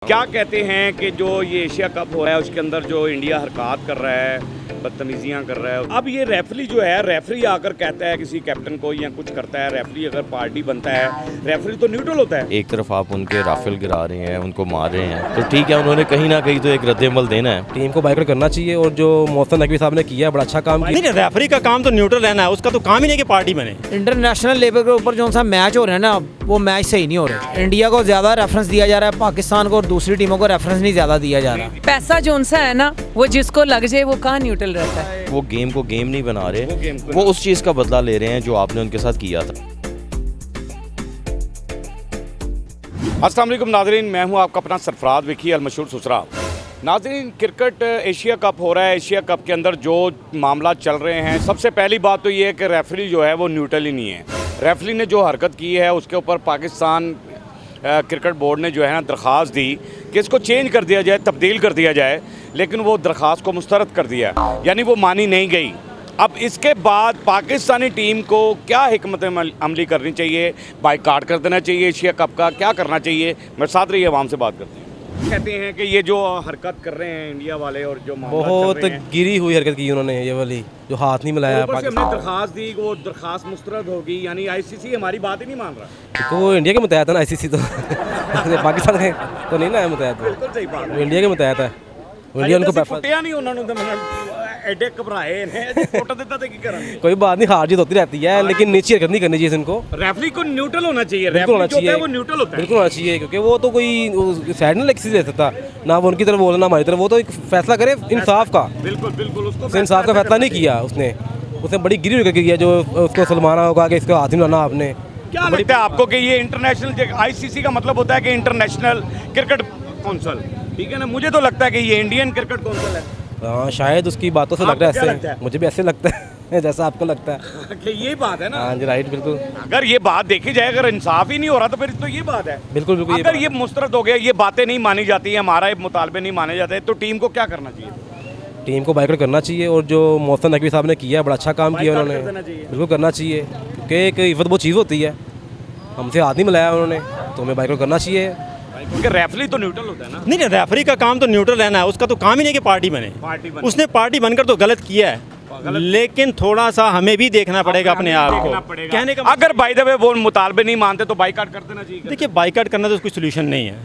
क्या कहते हैं कि जो ये एशिया कप हो रहा है उसके अंदर जो इंडिया हरकत कर रहा है, बदतमीजियाँ कर रहा है, अब ये रेफरी जो है, रेफरी आकर कहता है किसी कैप्टन को या कुछ करता है, रेफरी अगर पार्टी बनता है, रेफरी तो न्यूट्रल होता है। एक तरफ आप उनके राफेल गिरा रहे हैं, उनको मार रहे हैं, तो ठीक है, उन्होंने कहीं ना कहीं तो एक रद्द-ए-अमल देना है। टीम को बाइकआउट करना चाहिए और जो मोहसिन नकवी साहब ने किया है बड़ा अच्छा काम किया। नहीं, रेफरी का काम तो न्यूट्रल रहना है, उसका तो काम ही नहीं कि पार्टी बने। इंटरनेशनल लेवल के ऊपर जो सा मैच हो रहा है ना, वो मैच सही नहीं हो रहे। इंडिया को ज़्यादा रेफरेंस दिया जा रहा है, पाकिस्तान को और दूसरी टीमों को रेफरेंस नहीं ज़्यादा दिया जा रहा। पैसा जोन सा है ना, वो जिसको लग जाए वो कहाँ न्यूट्रल रहता है। वो गेम को गेम नहीं बना रहे, वो उस चीज़ का बदला ले रहे हैं जो आपने उनके साथ किया था। अस्सलाम वालेकुम नाज़रीन, मैं हूं आपका अपना सरफराज विकी अल मशहूर सुसरा। नाज़रीन, क्रिकेट एशिया कप हो रहा है। एशिया कप के अंदर जो मामला चल रहे हैं, सबसे पहली बात तो ये है कि रेफरी जो है वो न्यूट्रल ही नहीं है। रेफरी ने जो हरकत की है उसके ऊपर पाकिस्तान क्रिकेट बोर्ड ने जो है ना दरख्वास्त दी कि इसको चेंज कर दिया जाए, तब्दील कर दिया जाए, लेकिन वो दरख्वास्त को मुस्तरद कर दिया, यानी वो मानी नहीं गई। अब इसके बाद पाकिस्तानी टीम को क्या हिकमत अमली करनी चाहिए, बाइकाट कर देना चाहिए एशिया कप का, क्या करना चाहिए? मेरे साथ रहिए, आवाम से बात करते हैं। कहते हैं कि ये जो हरकत कर रहे हैं इंडिया वाले और जो मामला बहुत चल रहे हैं, गिरी हुई हरकत की उन्होंने, ये वाली जो हाथ नहीं मिलाया ऊपर से हमने पाकिस्तान दरख्वास्त दी, वो दरख्वास्त मुस्तरद होगी, यानी आईसीसी हमारी बात ही नहीं मान रहा। तो वो इंडिया के मुतहत है ना, आईसीसी तो पाकिस्तान के तो नहीं ना है मुतहत, बिल्कुल सही बात वो है। इंडिया के मुतहत है। इंडिया उनको फुटिया नहीं उन्होंने तो एडे घबराए ने फोटो देता था कि करेंगे। कोई बात नहीं, हार जीत होती रहती है, लेकिन नीचे हरकत नहीं करनी चाहिए इनको। रेफरी को न्यूट्रल होना चाहिए, बिल्कुल होना रेफरी जो होता चाहिए, है वो न्यूट्रल होता है। बिल्कुल होना चाहिए, क्योंकि वो तो कोई साइड नहीं किसी दे सकता ना, वो उनकी तरफ बोलना ना हमारी तरफ, वो तो एक फैसला करे इंसाफ का। बिल्कुल बिल्कुल, उसको इंसाफ का फैसला नहीं किया उसने बड़ी गिरी हुई किया, जो उसको सलमाना होगा कि इसको हाथ नहीं मिलाना आपने। क्या लगता है आपको कि ये इंटरनेशनल आईसीसी का मतलब होता है कि इंटरनेशनल क्रिकेट काउंसिल, ठीक है ना? मुझे तो लगता है कि ये इंडियन क्रिकेट काउंसिल है। हाँ, शायद उसकी बातों से लग आपको रहा क्या है लगता है? ऐसे, मुझे भी ऐसे लगता है जैसा आपको लगता है। कि ये बात है ना। हाँ जी, राइट, बिल्कुल अगर ये बात देखी जाए, अगर इंसाफ ही नहीं हो रहा तो फिर तो ये बात है। बिल्कुल बिल्कुल। अगर ये मुस्तरद हो गया, ये बातें नहीं मानी जाती है, हमारा मुतालबे नहीं माने जाते, तो टीम को क्या करना चाहिए? टीम को बाइकआउट करना चाहिए और जो मोहसिन नकवी साहब ने किया बड़ा अच्छा काम किया बाइकआउट उन्होंने, कर देना चाहिए। बिल्कुल करना चाहिए, क्योंकि एक इज्जत वो चीज़ होती है। हमसे हाथ नहीं मिलाया उन्होंने, तो हमें बाइकआउट करना चाहिए। क्योंकि रेफरी तो न्यूट्रल होता है ना। नहीं, रेफरी का काम तो न्यूट्रल रहना है, उसका तो काम ही नहीं कि पार्टी बने। पार्टी बने। उसने पार्टी बनकर तो गलत किया है, लेकिन थोड़ा सा हमें भी देखना पड़ेगा अपने आप देखना को। पड़ेगा। कहने का अगर बाय द वे वो मुतालबे नहीं मानते तो बाइकाट कर देना चाहिए। देखिए, बाइकाट करना तो कोई सोल्यूशन नहीं है।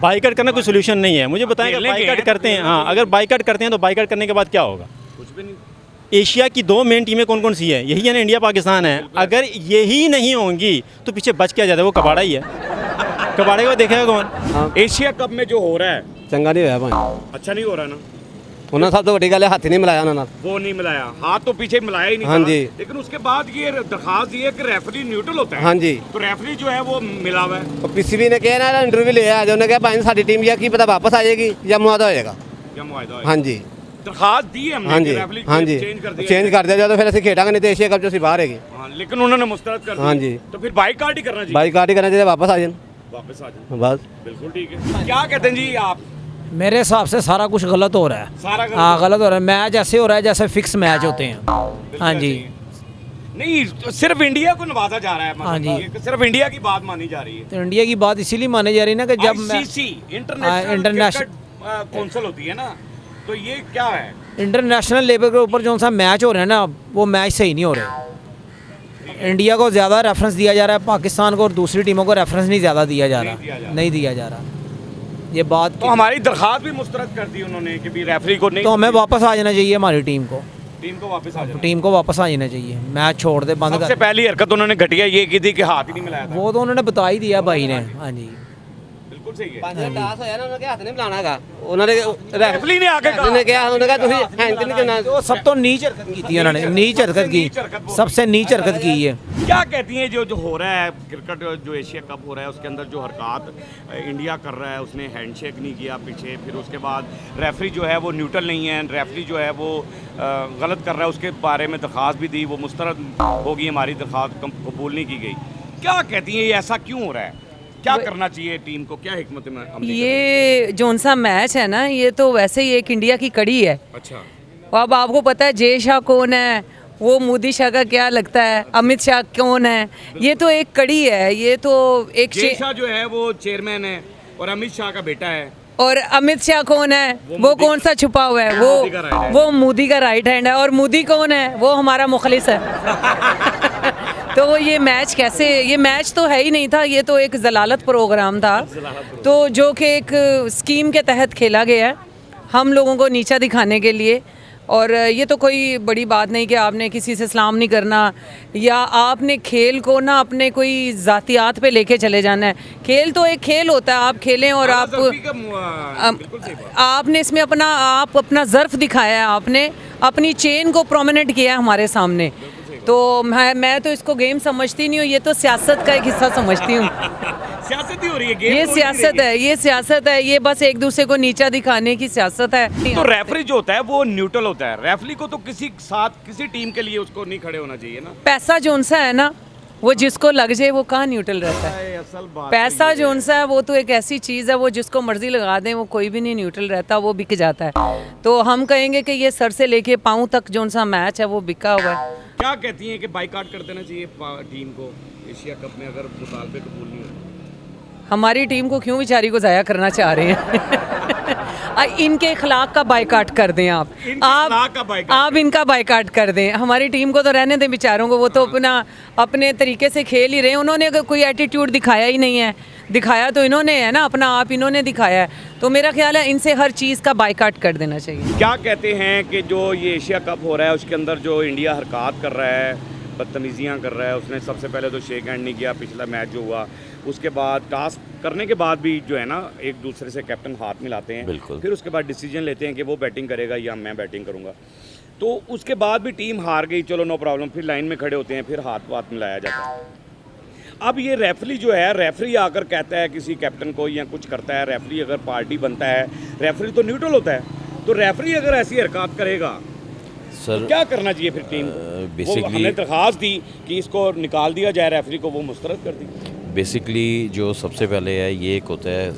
बाइकाट करना कोई सोल्यूशन नहीं है। मुझे बताएं, खेलने के बाइकाट हैं, करते हैं, हाँ, अगर बाइकाट करते हैं तो बाइकाट करने के बाद क्या होगा? कुछ भी नहीं। एशिया की दो मेन टीमें कौन कौन सी है? यही है ना, इंडिया पाकिस्तान है। अगर यही नहीं होंगी तो पीछे बच क्या जाता है? वो कबाड़ा ही है। कबाड़े को देखेगा कौन? एशिया कप में जो हो रहा है चंगा नहीं होया भाई, अच्छा नहीं हो रहा ना। उन्होंने सब तो वड्डी गल है, हाथ नहीं मिलाया उन्होंने। वो नहीं मिलाया, हाथ तो पीछे मिलाया ही नहीं हाँ था। जी। लेकिन उसके बाद ये दरखास्त दी है कि रेफरी न्यूट्रल होता है। हाँ जी। तो रेफरी जो है वो मिला हुआ है। तो पीसीबी ने कहा ना, इंटरव्यू लिया जो, उन्होंने कहा भाई साडी टीम या की पता वापस आ जाएगी या मुआदा हो जाएगा। क्या मुआहदा है? हाँ जी, दरखास्त दी है हमने हाँ कि जी, रेफरी हाँ जी, चेंज कर दिया चेंज कर दिया जाए तो फिर असं खेडांगे, नहीं तो एशिया कप जो सी बाहर है। हाँ, लेकिन उन्होंने मुस्तरद कर दिया। हाँ जी। तो फिर बाइकाट ही करना चाहिए। बाइकाट ही करना चाहिए, वापस आ जाए वापस आ जाए, बस। बिल्कुल ठीक है। क्या कहते हैं जी आप? मेरे हिसाब से सारा कुछ गलत हो रहा है। सारा गलत हाँ, गलत हो रहा है। मैच ऐसे हो रहा है जैसे फिक्स मैच होते हैं। हाँ जी, नहीं, तो सिर्फ इंडिया को नवाजा जा रहा है, मतलब हाँ जी। ये सिर्फ इंडिया की बात मानी जा रही है। तो इंडिया की बात इसीलिए मानी जा रही है ना कि जब आईसीसी इंटरनेशनल इंटरनेशनल काउंसिल होती है ना, तो ये क्या है? इंटरनेशनल लेवल के ऊपर जो सा मैच हो रहा है ना, वो मैच सही नहीं हो रहे। इंडिया को ज़्यादा रेफरेंस दिया जा रहा है, पाकिस्तान को और दूसरी टीमों को रेफरेंस नहीं ज़्यादा दिया जा रहा, नहीं दिया जा रहा। ये बात तो हमारी दरखास्त भी मुस्तरद कर दी उन्होंने कि भी रेफरी को नहीं, तो हमें वापस आ जाना चाहिए, हमारी टीम को वापस आ जाना। टीम को वापस आ जाना चाहिए, मैच छोड़ दे, बंद सबसे कर। पहली हरकत उन्होंने घटिया ये की थी कि हाथ ही नहीं मिलाया था। वो तो उन्होंने बता ही दिया भाई ने। हाँ जी, बिल्कुल सही है। टास होया ना, उन्होंने हाथ नहीं मिलाना हैगा, उन्होंने रेफरी ने आके कहा, ने कहा, उन्होंने कहा तुसी हैंड नहीं करना। तो सब तो नीच हरकत की थी उन्होंने, नीच हरकत की, सबसे नीच हरकत की है। क्या कहती हैं जो हो रहा है क्रिकेट, जो एशिया कप हो रहा है उसके अंदर जो हरकत इंडिया कर रहा है, उसने हैंडशेक नहीं किया पीछे, फिर उसके बाद रेफरी जो है वो न्यूट्रल नहीं है, रेफरी जो है वो गलत कर रहा है, उसके बारे में दरख्वास्त भी दी, वो मुस्तरद होगी, हमारी दरख्वास्त कबूल नहीं की गई। क्या कहती हैं, ये ऐसा क्यों हो रहा है? क्या करना चाहिए टीम को, क्या हिकमत में अमली ये जोन सा मैच है ना, ये तो वैसे ही एक इंडिया की कड़ी है। अच्छा, अब आपको पता है जय शाह कौन है, वो मोदी शाह का क्या लगता है, अमित शाह कौन है, ये तो एक कड़ी है, ये तो एक जय शाह जो है वो चेयरमैन है, और अमित शाह का बेटा है। और अमित शाह कौन है? वो कौन सा छुपा हुआ है? मोदी का right hand। वो मोदी का राइट हैंड है। और मोदी कौन है? वो हमारा मुखलिस है। तो वो ये मैच कैसे, ये मैच तो है ही नहीं था, ये तो एक जलालत प्रोग्राम था, तो जो कि एक स्कीम के तहत खेला गया है हम लोगों को नीचा दिखाने के लिए। और ये तो कोई बड़ी बात नहीं कि आपने किसी से सलाम नहीं करना या आपने खेल को ना अपने कोई ज़ातियात पे लेके चले जाना है। खेल तो एक खेल होता है, आप खेलें और आपने इसमें आप अपना ज़र्फ दिखाया है, आपने अपनी चेन को प्रोमिनेंट किया है हमारे सामने। तो मैं तो इसको गेम समझती नहीं हूँ, ये तो सियासत का एक हिस्सा समझती हूँ। सियासत ही हो रही है, गेम ये हो सियासत है, ये सियासत है, ये बस एक दूसरे को नीचा दिखाने की सियासत है। तो रेफरी जो होता है वो न्यूट्रल होता है। रेफरी को तो किसी साथ किसी टीम के लिए उसको नहीं खड़े होना चाहिए ना। पैसा जोन सा है ना, वो जिसको लग जाए वो कहाँ न्यूट्रल रहता है। असल बात पैसा जोन सा है वो तो एक ऐसी चीज़ है, वो जिसको मर्जी लगा दें वो कोई भी नहीं न्यूट्रल रहता, वो बिक जाता है। तो हम कहेंगे कि ये सर से लेके पाँव तक जोन सा मैच है वो बिका हुआ है। क्या कहती हैं कि बाइकाट कर देना चाहिए टीम को एशिया कप में अगर मुतालबे कबूल नहीं हो? हमारी टीम को क्यों बेचारी को ज़ाया करना चाह रहे हैं? इनके इखलाक का बाइकाट कर दें आप इनका बाइकाट कर दें। हमारी टीम को तो रहने दें बेचारों को, वो तो अपने तरीके से खेल ही रहे हैं। उन्होंने अगर कोई एटीट्यूड दिखाया ही नहीं है, दिखाया तो इन्होंने है ना, अपना आप इन्होंने दिखाया है। तो मेरा ख्याल है इनसे हर चीज़ का बाइकाट कर देना चाहिए। क्या कहते हैं कि जो ये एशिया कप हो रहा है उसके अंदर जो इंडिया हरकत कर रहा है, बदतमीजियाँ कर रहा है, उसने सबसे पहले तो शेक हैंड नहीं किया पिछला मैच जो हुआ, उसके बाद टास्क करने के बाद भी जो है ना एक दूसरे से कैप्टन हाथ मिलाते हैं, बिल्कुल। फिर उसके बाद डिसीजन लेते हैं कि वो बैटिंग करेगा या मैं बैटिंग करूँगा। तो उसके बाद भी टीम हार गई, चलो नो प्रॉब्लम, फिर लाइन में खड़े होते हैं, फिर हाथ मिलाया जाता है। अब ये रेफरी जो है, रेफरी आकर कहता है किसी कैप्टन को या कुछ करता है, रेफरी अगर पार्टी बनता है, रेफरी तो न्यूट्रल होता है, तो रेफरी अगर ऐसी हरकत करेगा सर तो क्या करना चाहिए फिर टीम? बेसिकली हमने दरख्वास्त दी कि इसको निकाल दिया जाए रेफरी को, वो मुस्तरद कर दी। बेसिकली जो सबसे पहले है ये एक होता है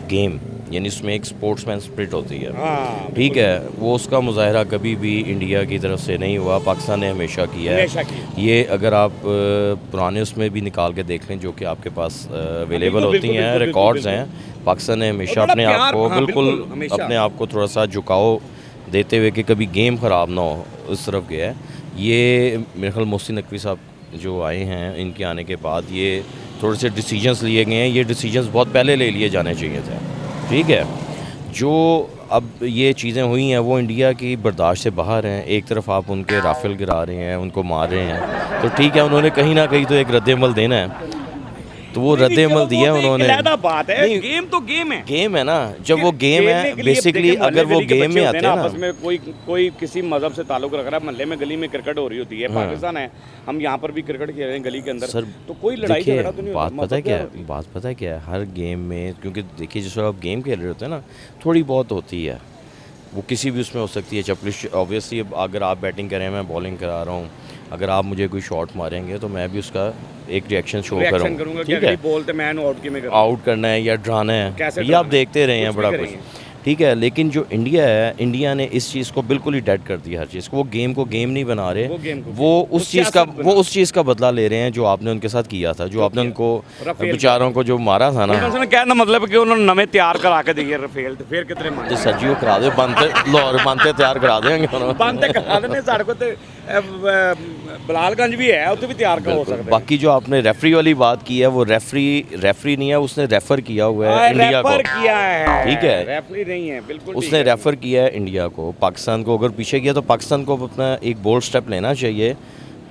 गेम, यानी उसमें एक स्पोर्ट्समैन स्पिरिट होती है। हाँ, ठीक है, वो उसका मुजाहरा कभी भी इंडिया की तरफ से नहीं हुआ, पाकिस्तान ने हमेशा किया है। ये अगर आप पुराने उसमें भी निकाल के देख लें जो कि आपके पास अवेलेबल होती हैं, रिकॉर्ड्स हैं, पाकिस्तान ने हमेशा अपने आप को बिल्कुल अपने आप को थोड़ा सा झुकाव देते हुए कि कभी गेम ख़राब ना हो उस तरफ गया है। ये मेरे ख्याल मोहसिन नकवी साहब जो आए हैं, इनके आने के बाद ये थोड़े से डिसीजंस लिए गए हैं। ये डिसीजंस बहुत पहले ले लिए जाने चाहिए थे। ठीक है, जो अब ये चीज़ें हुई हैं वो इंडिया की बर्दाश्त से बाहर हैं। एक तरफ आप उनके राफेल गिरा रहे हैं, उनको मार रहे हैं, तो ठीक है, उन्होंने कहीं ना कहीं तो एक रद्द-ए-अमल देना है, तो वो रद्द-ए-अमल दिया उन्होंने। बात है, गेम तो गेम है, गेम है ना, जब वो गेम है बेसिकली, अगर वो गेम में आते हैं ना, आपस में कोई किसी मजहब से ताल्लुक रख रहा है, मोहल्ले में गली में क्रिकेट हो रही होती है, पाकिस्तान है, हम यहाँ पर भी क्रिकेट खेल रहे हैं गली के अंदर, सर तो कोई लड़ाई झगड़ा तो नहीं होता। बात पता है क्या है, हर गेम में, क्योंकि देखिए जिस वक्त आप गेम खेल रहे होते हैं ना, थोड़ी बहुत होती है, वो किसी भी उसमें हो सकती है चपलिश। ऑब्वियसली अगर आप बैटिंग कर रहे हैं, मैं बॉलिंग करा रहा हूँ, अगर आप मुझे कोई शॉट मारेंगे तो मैं भी उसका एक रिएक्शन शो करूँगा। ठीक है, बोलते मैं आउट करना है या ड्राना है, ये आप देखते रहे हैं बड़ा कुछ, ठीक है। लेकिन जो इंडिया है, इंडिया ने इस चीज़ को बिल्कुल ही डेड कर दिया, हर चीज़ को। वो गेम को गेम नहीं बना रहे, वो उस चीज़ का बदला ले रहे हैं जो आपने उनके साथ किया था, जो आपने उनको बेचारों को जो मारा था ना। कहना मतलब कि उन्होंने नवे तैयार करा के दिए रफेल, तो फिर कितने मारे सर्जियो करा दे, लाहौर बनते तैयार करा देंगे, बनते करा देने साढ़े को। तो बलालगंज भी है, उसे भी तैयार हो सकता है। बाकी जो आपने रेफरी वाली बात की है, वो रेफरी नहीं है, उसने रेफर किया हुआ है इंडिया को, ठीक है, रेफरी नहीं है, बिल्कुल उसने रेफर किया है इंडिया को। पाकिस्तान को अगर पीछे किया तो पाकिस्तान को अपना एक बोल्ड स्टेप लेना चाहिए,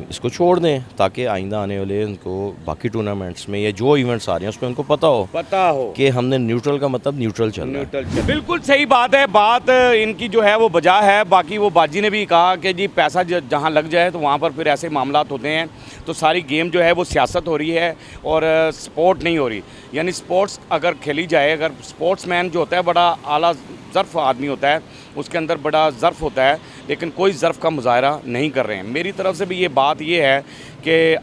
इसको छोड़ दें, ताकि आइंदा आने वाले उनको बाकी टूर्नामेंट्स में या जो इवेंट्स आ रहे हैं उसमें उनको पता हो कि हमने न्यूट्रल का मतलब न्यूट्रल चलना है। बिल्कुल सही बात है, बात इनकी जो है वो बजा है। बाकी वो बाजी ने भी कहा कि जी पैसा जहाँ लग जाए तो वहाँ पर फिर ऐसे मामलात होते हैं, तो सारी गेम जो है वो सियासत हो रही है और स्पोर्ट नहीं हो रही। यानी स्पोर्ट्स अगर खेली जाए, अगर स्पोर्ट्समैन जो होता है बड़ा आला ज़र्फ़ आदमी होता है, उसके अंदर बड़ा ज़र्फ़ होता है, लेकिन कोई ज़र्फ़ का मुज़ाहरा नहीं कर रहे हैं। मेरी तरफ से भी ये बात ये है कि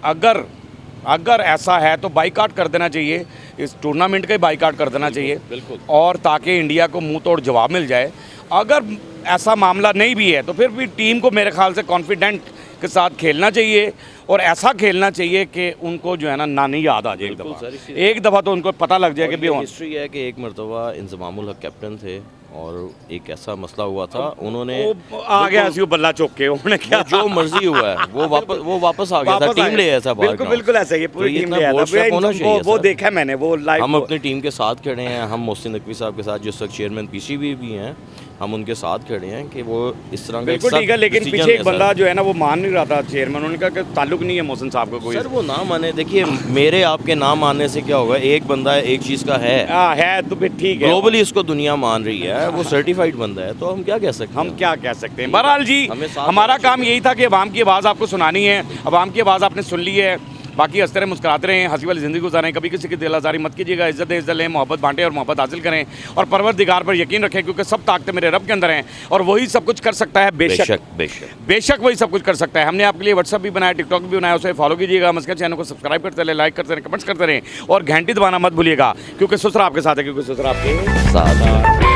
अगर ऐसा है तो बाइकाट कर देना चाहिए, इस टूर्नामेंट का ही बाइकाट कर देना चाहिए, बिल्कुल, और ताकि इंडिया को मुंह तोड़ जवाब मिल जाए। अगर ऐसा मामला नहीं भी है तो फिर भी टीम को मेरे ख्याल से कॉन्फिडेंट के साथ खेलना चाहिए और ऐसा खेलना चाहिए कि उनको जो है ना नानी याद आ जाए एक दफ़ा तो उनको पता लग जाए कि भी हिस्ट्री है कि एक मरतबा इंजमामुल हक कैप्टन थे और एक ऐसा मसला हुआ था, उन्होंने आ गया ऐसे बल्ला चौक के उन्होंने क्या जो मर्जी हुआ है वो वापस आ गया था, टीम ले आया था बाहर। बिल्कुल बिल्कुल ऐसा ही पूरी टीम ले आया था, वो देखा मैंने वो लाइव। हम अपनी टीम के साथ खड़े हैं, हम मोहसिन नकवी साहब के साथ जो सख्त चेयरमैन पीसीबी भी हैं, हम उनके साथ खड़े हैं कि वो इस तरह का बिल्कुल ठीक है, लेकिन पीछे एक बंदा जो है ना वो मान नहीं रहा था चेयरमैन, उन्होंने कहा कि ताल्लुक नहीं है मोहसिन साहब को कोई। सर वो ना माने, देखिए मेरे आपके ना मानने से क्या होगा, एक बंदा एक चीज़ का है तो फिर ठीक है, ग्लोबली इसको दुनिया मान रही है, वो सर्टिफाइड बंदा है, तो हम क्या कह सकते हैं, हम क्या कह सकते हैं। बहरहाल जी हमारा काम यही था कि अवाम की आवाज़ आपको सुनानी है, अवाम की आवाज़ आपने सुन ली है, बाकी हंसते रहे मुस्कुराते रहें, हंसी वाली ज़िंदगी गुजारें, कभी किसी की दिल आज़ारी मत कीजिएगा, इज़्ज़त लें, मोहब्बत बांटें और मोहब्बत हासिल करें और परवरदिगार पर यकीन रखें, क्योंकि सब ताकतें मेरे रब के अंदर हैं और वही सब कुछ कर सकता है। बेशक वही सब कुछ कर सकता है। हमने आपके लिए व्हाट्सअप भी बनाया, टिकटॉक भी बनाया, उसे फॉलो कीजिएगा, मस्का चैनल को सब्सक्राइब करते रहें, लाइक करते रहें, कमेंट्स करते रहें और घंटी दबाना मत भूलिएगा, क्योंकि ससुर आपके साथ है, क्योंकि ससुर आपके साथ है।